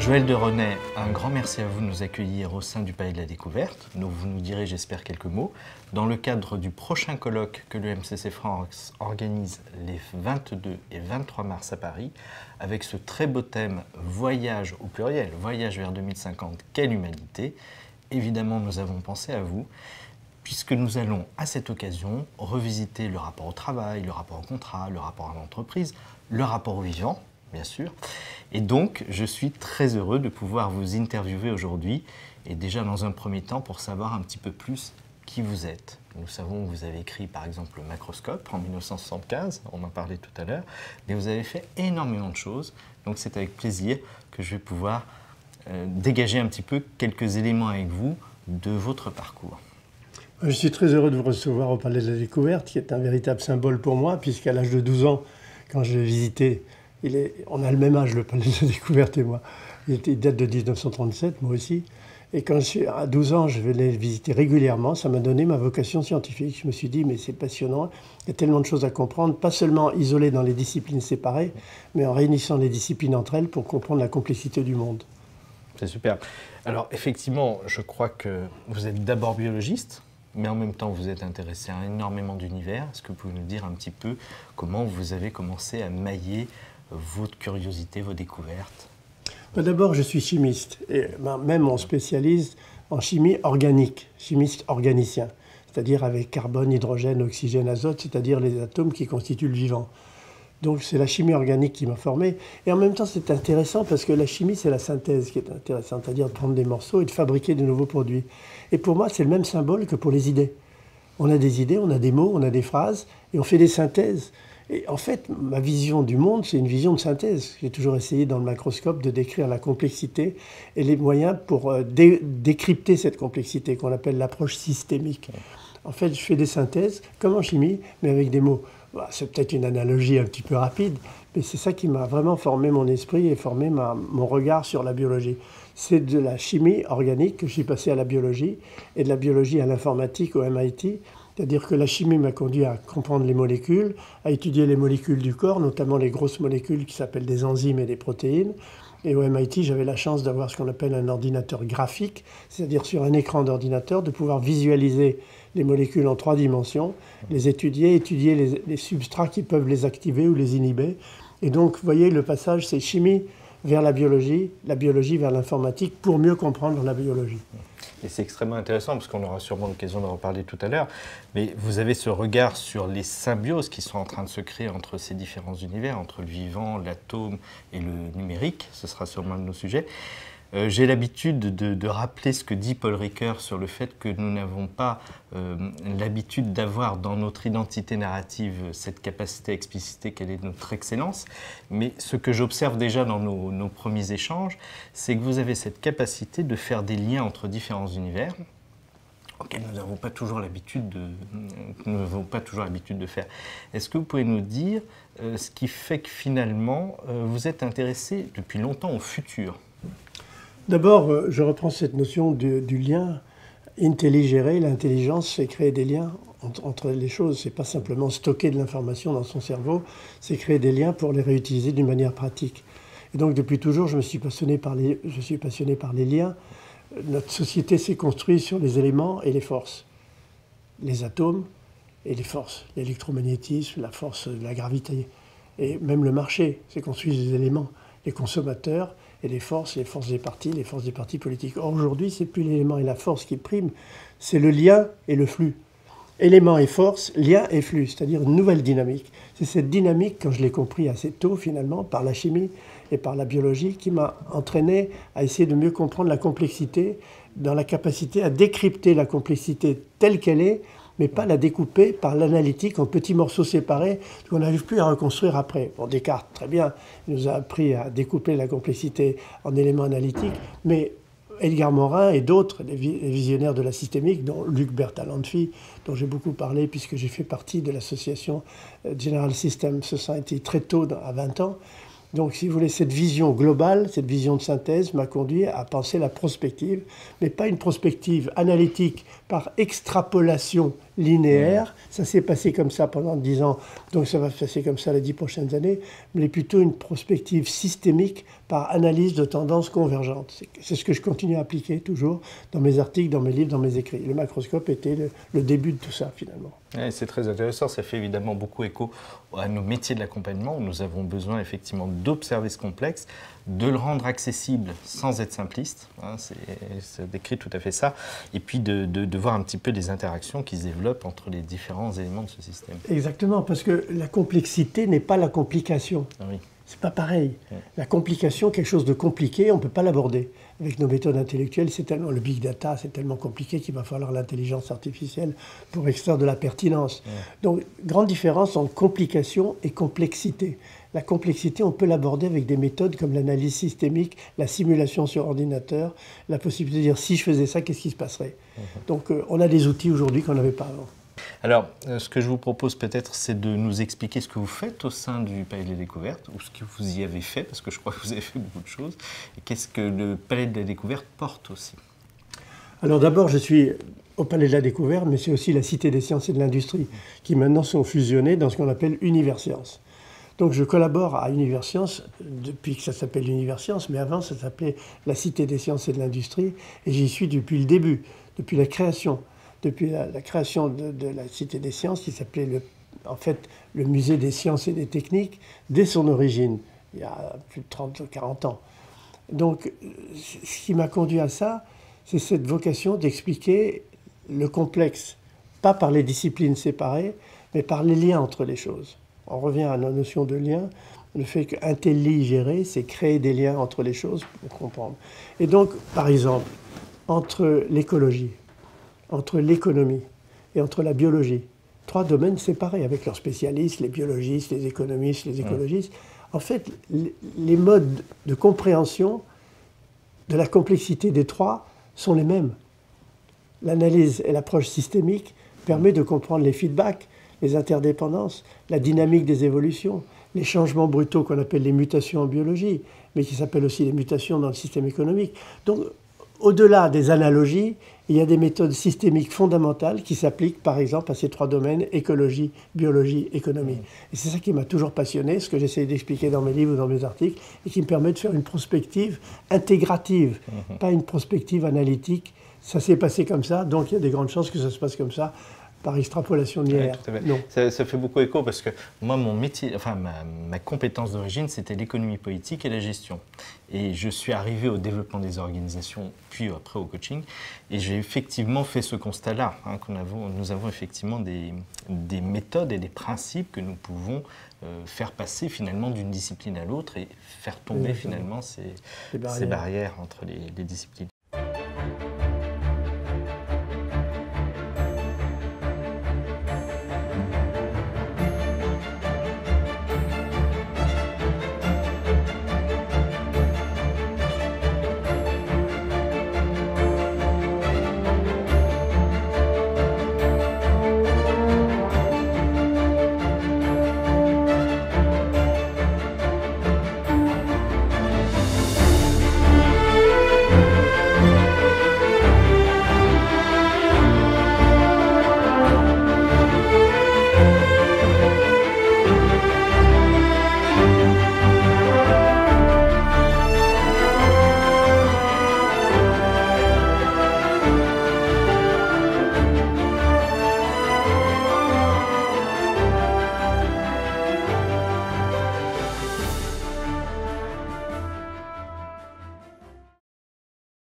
Joël de René, un grand merci à vous de nous accueillir au sein du Palais de la Découverte. Vous nous direz, j'espère, quelques mots. Dans le cadre du prochain colloque que le MCC France organise les 22 et 23 mars à Paris, avec ce très beau thème « Voyage » au pluriel, « Voyage vers 2050, quelle humanité ?» Évidemment, nous avons pensé à vous, puisque nous allons, à cette occasion, revisiter le rapport au travail, le rapport au contrat, le rapport à l'entreprise, le rapport au vivant, bien sûr. Et donc, je suis très heureux de pouvoir vous interviewer aujourd'hui, et déjà dans un premier temps pour savoir un petit peu plus qui vous êtes. Nous savons que vous avez écrit par exemple le Macroscope en 1975, on en parlait tout à l'heure, mais vous avez fait énormément de choses, donc c'est avec plaisir que je vais pouvoir dégager un petit peu quelques éléments avec vous de votre parcours. Je suis très heureux de vous recevoir au Palais de la Découverte, qui est un véritable symbole pour moi, puisqu'à l'âge de 12 ans, quand je l'ai visité, on a le même âge, le Palais de la Découverte et moi. Il date de 1937, moi aussi. Et quand à 12 ans, je venais le visiter régulièrement, ça m'a donné ma vocation scientifique. Je me suis dit, mais c'est passionnant, il y a tellement de choses à comprendre, pas seulement isolées dans les disciplines séparées, mais en réunissant les disciplines entre elles pour comprendre la complexité du monde. C'est super. Alors effectivement, je crois que vous êtes d'abord biologiste, mais en même temps vous êtes intéressé à énormément d'univers. Est-ce que vous pouvez nous dire un petit peu comment vous avez commencé à mailler votre curiosité, vos découvertes? D'abord, je suis chimiste, et même on spécialise en chimie organique, chimiste organicien, c'est-à-dire avec carbone, hydrogène, oxygène, azote, c'est-à-dire les atomes qui constituent le vivant. Donc c'est la chimie organique qui m'a formé. Et en même temps, c'est intéressant parce que la chimie, c'est la synthèse qui est intéressante, c'est-à-dire de prendre des morceaux et de fabriquer de nouveaux produits. Et pour moi, c'est le même symbole que pour les idées. On a des idées, on a des mots, on a des phrases, et on fait des synthèses. Et en fait, ma vision du monde, c'est une vision de synthèse. J'ai toujours essayé dans le Macroscope de décrire la complexité et les moyens pour décrypter cette complexité qu'on appelle l'approche systémique. En fait, je fais des synthèses, comme en chimie, mais avec des mots. C'est peut-être une analogie un petit peu rapide, mais c'est ça qui m'a vraiment formé mon esprit et formé mon regard sur la biologie. C'est de la chimie organique que je suis passé à la biologie, et de la biologie à l'informatique au MIT. C'est-à-dire que la chimie m'a conduit à comprendre les molécules, à étudier les molécules du corps, notamment les grosses molécules qui s'appellent des enzymes et des protéines. Et au MIT, j'avais la chance d'avoir ce qu'on appelle un ordinateur graphique, c'est-à-dire sur un écran d'ordinateur, de pouvoir visualiser les molécules en 3 dimensions, les étudier les substrats qui peuvent les activer ou les inhiber. Et donc, vous voyez, le passage, c'est chimie vers la biologie vers l'informatique, pour mieux comprendre la biologie. Et c'est extrêmement intéressant, parce qu'on aura sûrement l'occasion de reparler tout à l'heure, mais vous avez ce regard sur les symbioses qui sont en train de se créer entre ces différents univers, entre le vivant, l'atome et le numérique. Ce sera sûrement un de nos sujets. J'ai l'habitude de rappeler ce que dit Paul Ricoeur sur le fait que nous n'avons pas l'habitude d'avoir dans notre identité narrative cette capacité à expliciter quelle est notre excellence. Mais ce que j'observe déjà dans nos premiers échanges, c'est que vous avez cette capacité de faire des liens entre différents univers auxquels nous n'avons pas toujours l'habitude de faire. Est-ce que vous pouvez nous dire ce qui fait que finalement vous êtes intéressé depuis longtemps au futur? D'abord, je reprends cette notion du lien intelligéré. L'intelligence, c'est créer des liens entre les choses. C'est pas simplement stocker de l'information dans son cerveau, c'est créer des liens pour les réutiliser d'une manière pratique. Et donc, depuis toujours, je suis passionné par les liens. Notre société s'est construite sur les éléments et les forces. Les atomes et les forces. L'électromagnétisme, la force de la gravité. Et même le marché s'est construit sur les éléments. Les consommateurs et les forces des partis politiques. Or, aujourd'hui, ce n'est plus l'élément et la force qui priment, c'est le lien et le flux. Élément et force, lien et flux, c'est-à-dire une nouvelle dynamique. C'est cette dynamique, quand je l'ai compris assez tôt, finalement, par la chimie et par la biologie, qui m'a entraîné à essayer de mieux comprendre la complexité, dans la capacité à décrypter la complexité telle qu'elle est, mais pas la découper par l'analytique en petits morceaux séparés qu'on n'arrive plus à reconstruire après. Bon, Descartes, très bien, il nous a appris à découper la complexité en éléments analytiques, mais Edgar Morin et d'autres, les visionnaires de la systémique, dont Luc Bertalanffy, dont j'ai beaucoup parlé puisque j'ai fait partie de l'association General System Society très tôt, à 20 ans. Donc, si vous voulez, cette vision globale, cette vision de synthèse m'a conduit à penser la prospective, mais pas une prospective analytique par extrapolation linéaire. Ça s'est passé comme ça pendant 10 ans, donc ça va se passer comme ça les 10 prochaines années, mais plutôt une prospective systémique par analyse de tendances convergentes. C'est ce que je continue à appliquer toujours dans mes articles, dans mes livres, dans mes écrits. Le macroscope était le début de tout ça, finalement. Ouais, c'est très intéressant, ça fait évidemment beaucoup écho à nos métiers de l'accompagnement, où nous avons besoin effectivement d'observer ce complexe, de le rendre accessible sans être simpliste, hein, ça décrit tout à fait ça, et puis de voir un petit peu des interactions qui se développent entre les différents éléments de ce système. Exactement, parce que la complexité n'est pas la complication. Ah oui. C'est pas pareil. La complication, quelque chose de compliqué, on ne peut pas l'aborder. Avec nos méthodes intellectuelles, c'est tellement le big data, c'est tellement compliqué qu'il va falloir l'intelligence artificielle pour extraire de la pertinence. Donc, grande différence entre complication et complexité. La complexité, on peut l'aborder avec des méthodes comme l'analyse systémique, la simulation sur ordinateur, la possibilité de dire si je faisais ça, qu'est-ce qui se passerait. Donc, on a des outils aujourd'hui qu'on n'avait pas avant. Alors, ce que je vous propose peut-être, c'est de nous expliquer ce que vous faites au sein du Palais de la Découverte, ou ce que vous y avez fait, parce que je crois que vous avez fait beaucoup de choses, et qu'est-ce que le Palais de la Découverte porte aussi. Alors d'abord, je suis au Palais de la Découverte, mais c'est aussi la Cité des sciences et de l'industrie, qui maintenant sont fusionnées dans ce qu'on appelle Universcience. Donc je collabore à Universcience depuis que ça s'appelle Universcience, mais avant ça s'appelait la Cité des sciences et de l'industrie, et j'y suis depuis le début, depuis la création. Depuis la création de la Cité des sciences, qui s'appelait en fait le Musée des sciences et des techniques, dès son origine, il y a plus de 30 40 ans. Donc, ce qui m'a conduit à ça, c'est cette vocation d'expliquer le complexe, pas par les disciplines séparées, mais par les liens entre les choses. On revient à la notion de lien, le fait qu'intelligérer, c'est créer des liens entre les choses pour comprendre. Et donc, par exemple, entre l'écologie, entre l'économie et entre la biologie. 3 domaines séparés avec leurs spécialistes, les biologistes, les économistes, les écologistes. En fait, les modes de compréhension de la complexité des 3 sont les mêmes. L'analyse et l'approche systémique permet de comprendre les feedbacks, les interdépendances, la dynamique des évolutions, les changements brutaux qu'on appelle les mutations en biologie, mais qui s'appellent aussi les mutations dans le système économique. Donc, au-delà des analogies, il y a des méthodes systémiques fondamentales qui s'appliquent par exemple à ces 3 domaines, écologie, biologie, économie. Et c'est ça qui m'a toujours passionné, ce que j'essaie d'expliquer dans mes livres ou dans mes articles, et qui me permet de faire une prospective intégrative, pas une prospective analytique. Ça s'est passé comme ça, donc il y a des grandes chances que ça se passe comme ça, par extrapolation linéaire. Oui, ça fait beaucoup écho parce que moi, mon métier, enfin ma compétence d'origine, c'était l'économie politique et la gestion. Et je suis arrivé au développement des organisations, puis après au coaching. Et j'ai effectivement fait ce constat-là, hein, nous avons effectivement des méthodes et des principes que nous pouvons faire passer finalement d'une discipline à l'autre et faire tomber finalement ces barrières entre les disciplines.